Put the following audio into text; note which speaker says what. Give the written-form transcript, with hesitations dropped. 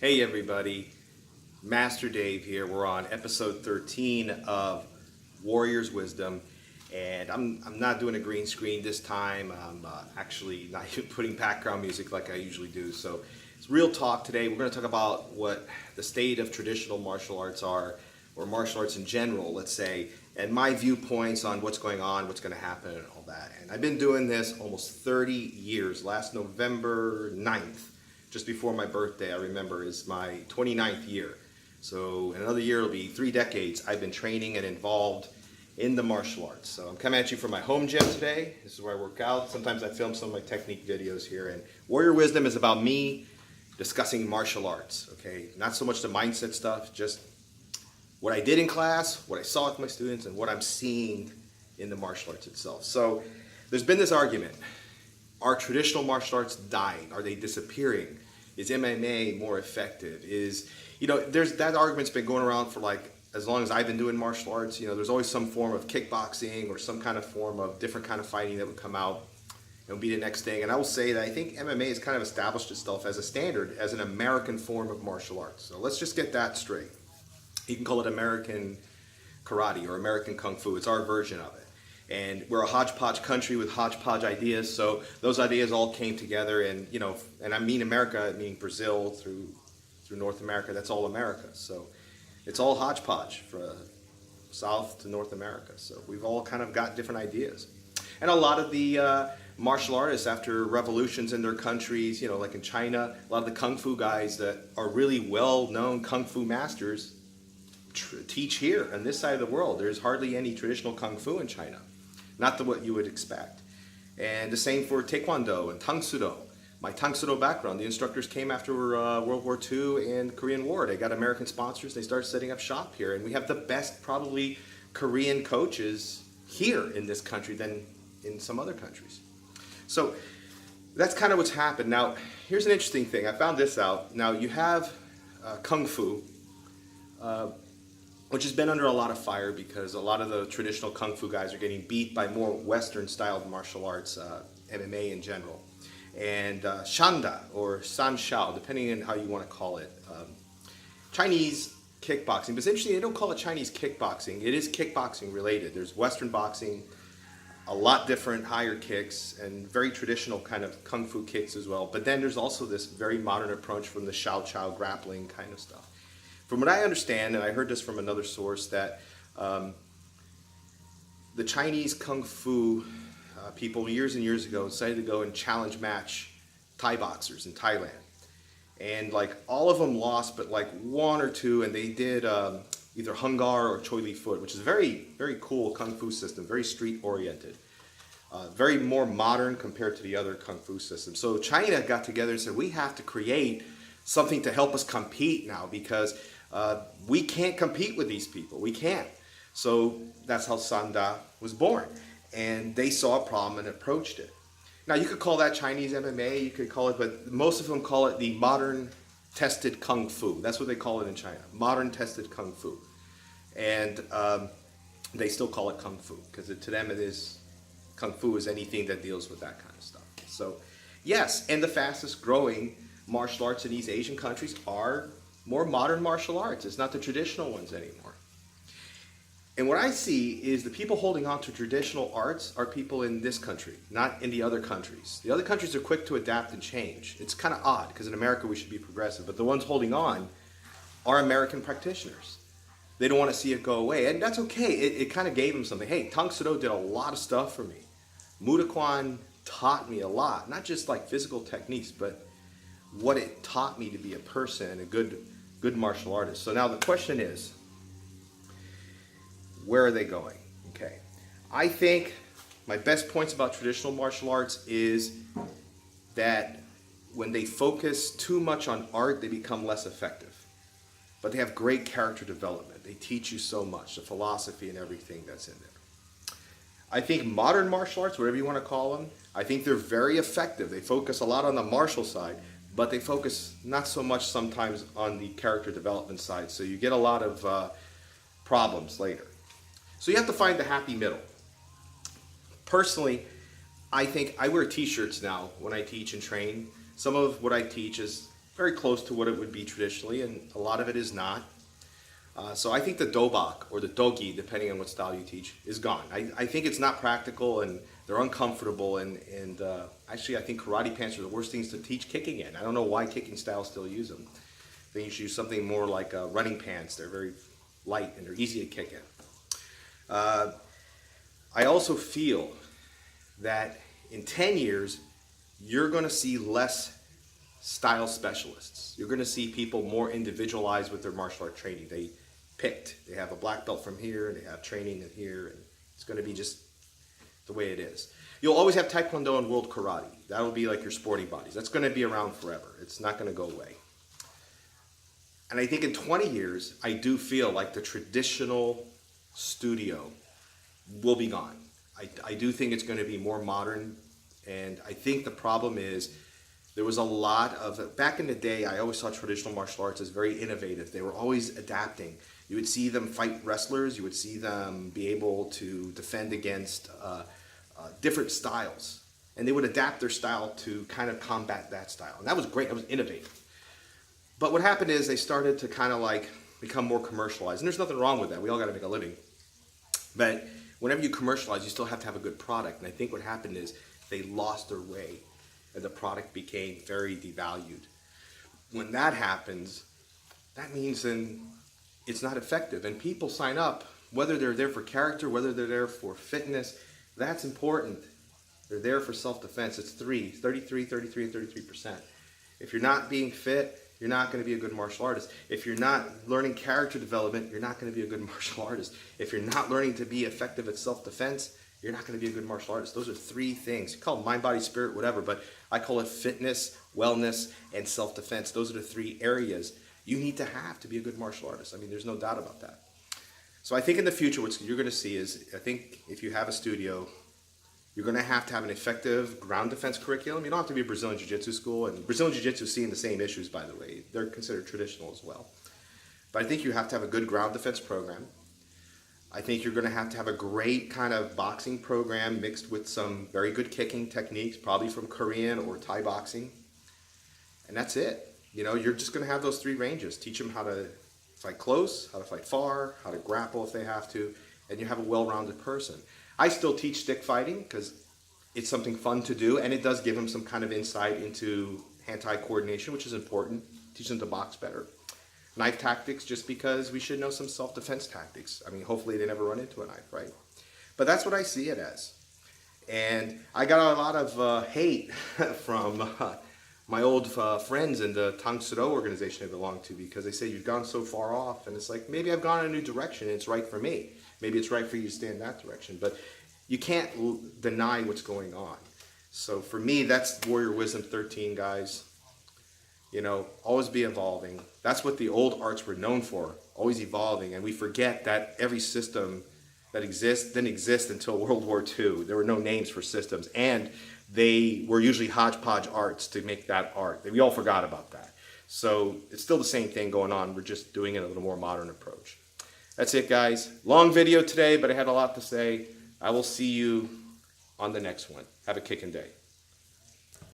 Speaker 1: Hey everybody, Master Dave here. We're on episode 13 of Warrior's Wisdom, and I'm not doing a green screen this time. I'm actually not even putting background music like I usually do. So it's real talk today. We're going to talk about what the state of traditional martial arts are, or martial arts in general, let's say, and my viewpoints on what's going on, what's going to happen, and all that. And I've been doing this almost 30 years. Last November 9th, just before my birthday, I remember, is my 29th year. So in another year, it'll be 3 decades I've been training and involved in the martial arts. So I'm coming at you from my home gym today. This is where I work out. Sometimes I film some of my technique videos here. And Warrior Wisdom is about me discussing martial arts, okay? Not so much the mindset stuff, just what I did in class, what I saw with my students, and what I'm seeing in the martial arts itself. So there's been this argument. Are traditional martial arts dying? Are they disappearing? Is MMA more effective? There's that argument's been going around for like as long as I've been doing martial arts. There's always some form of kickboxing or some kind of form of different kind of fighting that would come out and be the next thing. And I will say that I think MMA has kind of established itself as a standard, as an American form of martial arts. So let's just get that straight. You can call it American karate or American kung fu. It's our version of it. And we're a hodgepodge country with hodgepodge ideas, so those ideas all came together, and I mean America, meaning Brazil through North America. That's all America. So it's all hodgepodge from South to North America. So we've all kind of got different ideas. And a lot of the martial artists, after revolutions in their countries, like in China, a lot of the kung fu guys that are really well-known kung fu masters teach here on this side of the world. There's hardly any traditional kung fu in China. Not what you would expect. And the same for Taekwondo and Tang Soo Do. My Tang Soo Do background, the instructors came after World War II and Korean War. They got American sponsors. They started setting up shop here. And we have the best, probably, Korean coaches here in this country than in some other countries. So that's kind of what's happened. Now, here's an interesting thing. I found this out. Now, you have Kung Fu, which has been under a lot of fire because a lot of the traditional Kung Fu guys are getting beat by more Western-styled martial arts, MMA in general. And Shanda, or San Shao, depending on how you want to call it. Chinese kickboxing. But it's interesting, they don't call it Chinese kickboxing. It is kickboxing related. There's Western boxing, a lot different, higher kicks, and very traditional kind of Kung Fu kicks as well. But then there's also this very modern approach from the Xiao Chow grappling kind of stuff. From what I understand, and I heard this from another source, that the Chinese Kung Fu people years and years ago decided to go and challenge match Thai boxers in Thailand. And like all of them lost, but like one or two, and they did either Hung Gar or Choi Li Foot, which is a very, very cool Kung Fu system, very street oriented. Very more modern compared to the other Kung Fu systems. So China got together and said, we have to create something to help us compete now because we can't compete with these people. We can't. So that's how Sanda was born. And they saw a problem and approached it. Now you could call that Chinese MMA, you could call it, but most of them call it the modern tested Kung Fu. That's what they call it in China, modern tested Kung Fu. And they still call it Kung Fu because to them it is, Kung Fu is anything that deals with that kind of stuff. So yes, and the fastest growing martial arts in these Asian countries are more modern martial arts. It's not the traditional ones anymore. And what I see is the people holding on to traditional arts are people in this country, not in the other countries. The other countries are quick to adapt and change. It's kind of odd because in America we should be progressive, but the ones holding on are American practitioners. They don't want to see it go away, and that's okay. It kind of gave them something. Hey, Tang Soo Do did a lot of stuff for me. Muda Kwan taught me a lot, not just like physical techniques, but what it taught me to be a person and a good martial artist. So now the question is, where are they going? Okay, I think my best points about traditional martial arts is that when they focus too much on art, they become less effective. But they have great character development. They teach you so much, the philosophy and everything that's in there. I think modern martial arts, whatever you want to call them, I think they're very effective. They focus a lot on the martial side, but they focus not so much sometimes on the character development side. So you get a lot of problems later. So you have to find the happy middle. Personally, I think I wear t-shirts now when I teach and train. Some of what I teach is very close to what it would be traditionally, and a lot of it is not. So I think the dobak, or the dogi, depending on what style you teach, is gone. I think it's not practical, and they're uncomfortable, and actually I think karate pants are the worst things to teach kicking in. I don't know why kicking styles still use them. I think you should use something more like running pants. They're very light and they're easy to kick in. I also feel that in 10 years, you're going to see less style specialists. You're going to see people more individualized with their martial art training. They have a black belt from here, and they have training in here, and it's going to be just the way it is. You'll always have Taekwondo and World Karate. That'll be like your sporting bodies. That's going to be around forever. It's not going to go away. And I think in 20 years, I do feel like the traditional studio will be gone. I do think it's going to be more modern, and I think the problem is there was a lot of, back in the day, I always saw traditional martial arts as very innovative. They were always adapting. You would see them fight wrestlers, you would see them be able to defend against different styles, and they would adapt their style to kind of combat that style, and that was great. That was innovative. But what happened is they started to kind of like become more commercialized, and there's nothing wrong with that. We all got to make a living. But whenever you commercialize, you still have to have a good product, and I think what happened is they lost their way, and the product became very devalued. When that happens, that means then it's not effective, and people sign up, whether they're there for character, whether they're there for fitness. That's important. They're there for self-defense. It's 33, and 33%. If you're not being fit, you're not going to be a good martial artist. If you're not learning character development, you're not going to be a good martial artist. If you're not learning to be effective at self-defense, you're not going to be a good martial artist. Those are 3 things. You call it mind, body, spirit, whatever, but I call it fitness, wellness, and self-defense. Those are the 3 areas you need to have to be a good martial artist. I mean, there's no doubt about that. So I think in the future, what you're going to see is, I think if you have a studio, you're going to have an effective ground defense curriculum. You don't have to be a Brazilian Jiu-Jitsu school, and Brazilian Jiu-Jitsu is seeing the same issues, by the way. They're considered traditional as well. But I think you have to have a good ground defense program. I think you're going to have a great kind of boxing program mixed with some very good kicking techniques, probably from Korean or Thai boxing. And that's it. You know, you're just going to have those 3 ranges. Teach them how to fight close, how to fight far, how to grapple if they have to, and you have a well-rounded person. I still teach stick fighting because it's something fun to do, and it does give them some kind of insight into hand-eye coordination, which is important. Teach them to box better. Knife tactics, just because we should know some self-defense tactics. I mean, hopefully they never run into a knife, right? But that's what I see it as. And I got a lot of hate from my old friends in the Tang Soo Do organization I belong to, because they say you've gone so far off, and it's like, maybe I've gone in a new direction and it's right for me. Maybe it's right for you to stay in that direction, but you can't deny what's going on. So for me, that's Warrior Wisdom 13, guys. You know, always be evolving. That's what the old arts were known for, always evolving. And we forget that every system that exists didn't exist until World War II. There were no names for systems, and they were usually hodgepodge arts to make that art. We all forgot about that. So it's still the same thing going on. We're just doing it a little more modern approach. That's it, guys. Long video today, but I had a lot to say. I will see you on the next one. Have a kicking day.